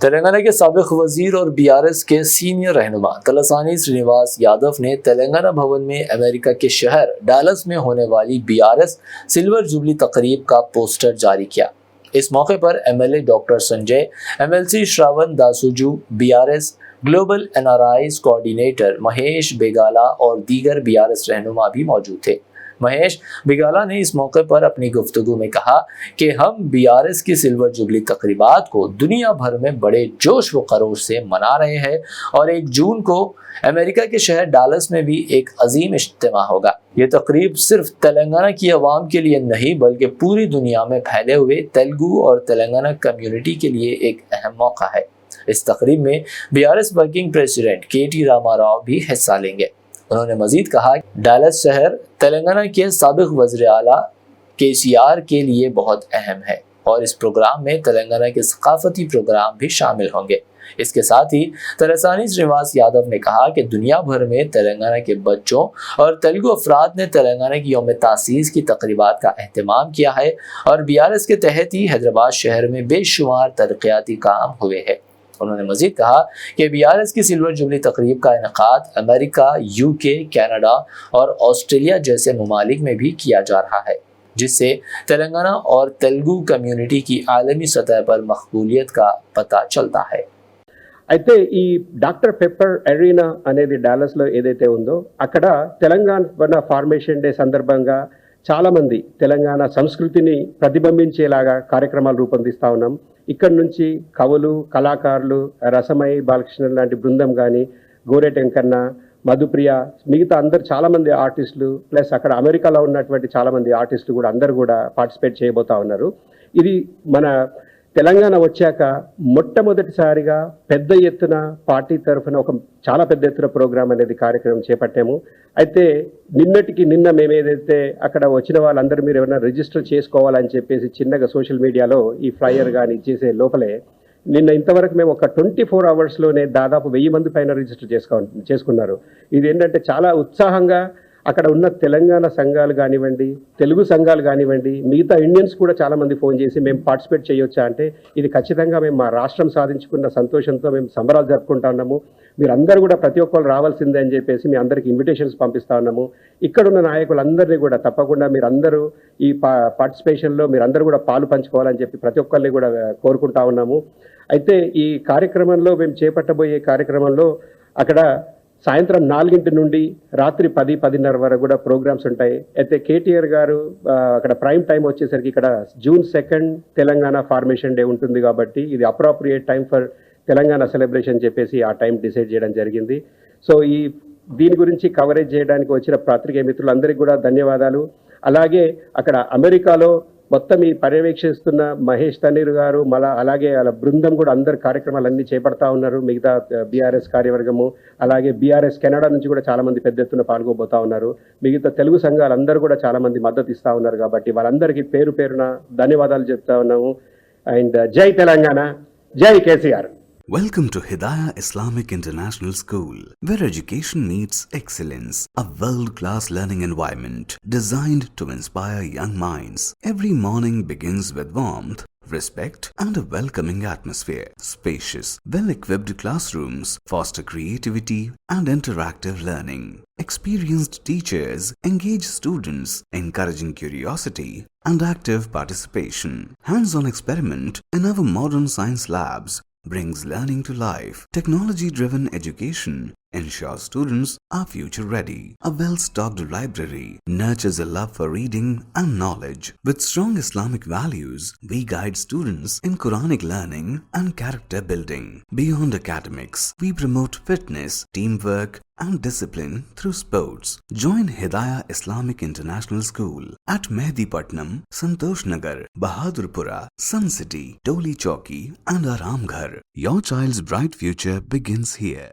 तेलंगाना के साबिक वजीर और बीआरएस के सीनियर रहनुमा तलसानी श्रीनिवास यादव ने तेलंगाना भवन में अमेरिका के शहर डालस में होने वाली बीआरएस सिल्वर जुबली तकरीब का पोस्टर जारी किया। इस मौके पर MLA doctor Sanjay, MLC Shravan Dasoju, BRS global NRIs coordinator Mahesh Bigala और दीगर बीआरएस रहनुमा भी मौजूद थे। महेश बेगाला ने इस मौके पर अपनी गुफ्तगू में कहा कि हम बीआरएस की सिल्वर जुबली तकरीबात को दुनिया भर में बड़े जोश व खरोश से मना रहे हैं और 1 जून को अमेरिका के शहर डालस में भी एक अजीम इज्तिमा होगा। ये तकरीब सिर्फ तेलंगाना की आवाम के लिए नहीं बल्कि पूरी दुनिया में फैले हुए तेलुगु और तेलंगाना कम्युनिटी के लिए एक अहम मौका है। इस तकरीब में BRS working president K T. Ramarao भी हिस्सा लेंगे। उन्होंने मजीद कहा डालस शहर तेलंगाना के साबिक वज़ीर आला केसीआर के लिए बहुत अहम है और इस प्रोग्राम में तेलंगाना के सकाफती प्रोग्राम भी शामिल होंगे। इसके साथ ही तलसानी श्रीनिवास यादव ने कहा कि दुनिया भर में तेलंगाना के बच्चों और तेलुगु अफराद ने तेलंगाना की यौम तासीस की तकरीबात का अहतमाम किया है और बीआरएस के तहत ही हैदराबाद शहर में बेशुमार तरक्याती काम हुए हैं। उन्होंने मजीद कहा कि बीआरएस की सिल्वर जुबली तकरीब का इनेकाद अमेरिका, यूके, कनाडा और ऑस्ट्रेलिया जैसे ममालिक में भी किया जा रहा है, जिससे तेलंगाना और तेलुगु कम्युनिटी की आलमी सतह पर मकबूलियत का पता चलता है। అయితే ఈ డాక్టర్ పెప్పర్ అరీనా అనేది డాలస్లో ఏదైతే ఉందో అక్కడ తెలంగాణ ఫార్మేషన్ డే సందర్భంగా చాలామంది తెలంగాణ సంస్కృతిని ప్రతిబింబించేలాగా కార్యక్రమాలు రూపొందిస్తూ ఉన్నాం. ఇక్కడ నుంచి కవులు, కళాకారులు, రసమై బాలకృష్ణ లాంటి బృందం కానీ, గోరెటెంకన్న, మధుప్రియ, మిగతా అందరు చాలామంది ఆర్టిస్టులు ప్లస్ అక్కడ అమెరికాలో ఉన్నటువంటి చాలామంది ఆర్టిస్టులు కూడా అందరు కూడా పార్టిసిపేట్ చేయబోతా ఉన్నారు. ఇది మన తెలంగాణ వచ్చాక మొట్టమొదటిసారిగా పెద్ద ఎత్తున పార్టీ తరఫున ఒక చాలా పెద్ద ఎత్తున ప్రోగ్రాం అనేది కార్యక్రమం చేపట్టాము. అయితే నిన్న మేము ఏదైతే అక్కడ వచ్చిన వాళ్ళందరూ మీరు ఏమైనా రిజిస్టర్ చేసుకోవాలని చెప్పేసి చిన్నగా సోషల్ మీడియాలో ఈ ఫ్లైయర్ కానీ ఇచ్చేసే లోపలే నిన్న ఇంతవరకు మేము ఒక 24 అవర్స్లోనే దాదాపు 1000 మంది పైన రిజిస్టర్ చేసుకున్నారు. ఇది ఏంటంటే చాలా ఉత్సాహంగా అక్కడ ఉన్న తెలంగాణ సంఘాలు కానివ్వండి, తెలుగు సంఘాలు కానివ్వండి, మిగతా ఇండియన్స్ కూడా చాలామంది ఫోన్ చేసి మేము పార్టిసిపేట్ చేయొచ్చా అంటే ఇది ఖచ్చితంగా మేము మా రాష్ట్రం సాధించుకున్న సంతోషంతో మేము సంబరాలు జరుపుకుంటా ఉన్నాము. మీరందరూ కూడా ప్రతి ఒక్కరు రావాల్సిందే అని చెప్పేసి మీ అందరికీ ఇన్విటేషన్స్ పంపిస్తా ఉన్నాము. ఇక్కడున్న నాయకులందరినీ కూడా తప్పకుండా మీరందరూ ఈ పార్టిసిపేషన్లో మీరందరూ కూడా పాలు పంచుకోవాలని చెప్పి ప్రతి ఒక్కరిని కూడా కోరుకుంటా ఉన్నాము. అయితే ఈ కార్యక్రమంలో మేము చేపట్టబోయే కార్యక్రమంలో అక్కడ సాయంత్రం 4 నుండి రాత్రి 10-10:30 వరకు కూడా ప్రోగ్రామ్స్ ఉంటాయి. అయితే కేటీఆర్ గారు అక్కడ ప్రైమ్ టైం వచ్చేసరికి ఇక్కడ జూన్ 2 తెలంగాణ ఫార్మేషన్ డే ఉంటుంది కాబట్టి ఇది appropriate time for Telangana celebration చెప్పేసి ఆ టైం డిసైడ్ చేయడం జరిగింది. సో దీని గురించి కవరేజ్ చేయడానికి వచ్చిన పత్రికా మిత్రులందరికీ కూడా ధన్యవాదాలు. అలాగే అక్కడ అమెరికాలో మొత్తం ఈ పర్యవేక్షిస్తున్న మహేష్ తన్నీరు గారు అలాగే వాళ్ళ బృందం కూడా అందరు కార్యక్రమాలన్నీ చేపడతా ఉన్నారు. మిగతా బీఆర్ఎస్ కార్యవర్గము అలాగే బీఆర్ఎస్ కెనడా నుంచి కూడా చాలామంది పెద్ద ఎత్తున పాల్గొబోతా ఉన్నారు. మిగతా తెలుగు సంఘాలు అందరూ కూడా చాలామంది మద్దతు ఇస్తూ ఉన్నారు. కాబట్టి వాళ్ళందరికీ పేరు పేరున ధన్యవాదాలు చెప్తా ఉన్నాము. అండ్ జై తెలంగాణ, జై KCR. Welcome to Hidayah Islamic International School, where education meets excellence, a world-class learning environment designed to inspire young minds. Every morning begins with warmth, respect and a welcoming atmosphere. Spacious, well-equipped classrooms foster creativity and interactive learning. Experienced teachers engage students, encouraging curiosity and active participation. Hands-on experiment in our modern science labs brings learning to life. Technology-driven education ensures students are future-ready. A well-stocked library nurtures a love for reading and knowledge. With strong Islamic values, we guide students in Quranic learning and character building. Beyond academics, we promote fitness, teamwork, and discipline through sports. Join Hidayah Islamic International School at Mehdipatnam, Santosh Nagar, Bahadurpura, Sun City, Toli Chowki, and Aramghar. Your child's bright future begins here.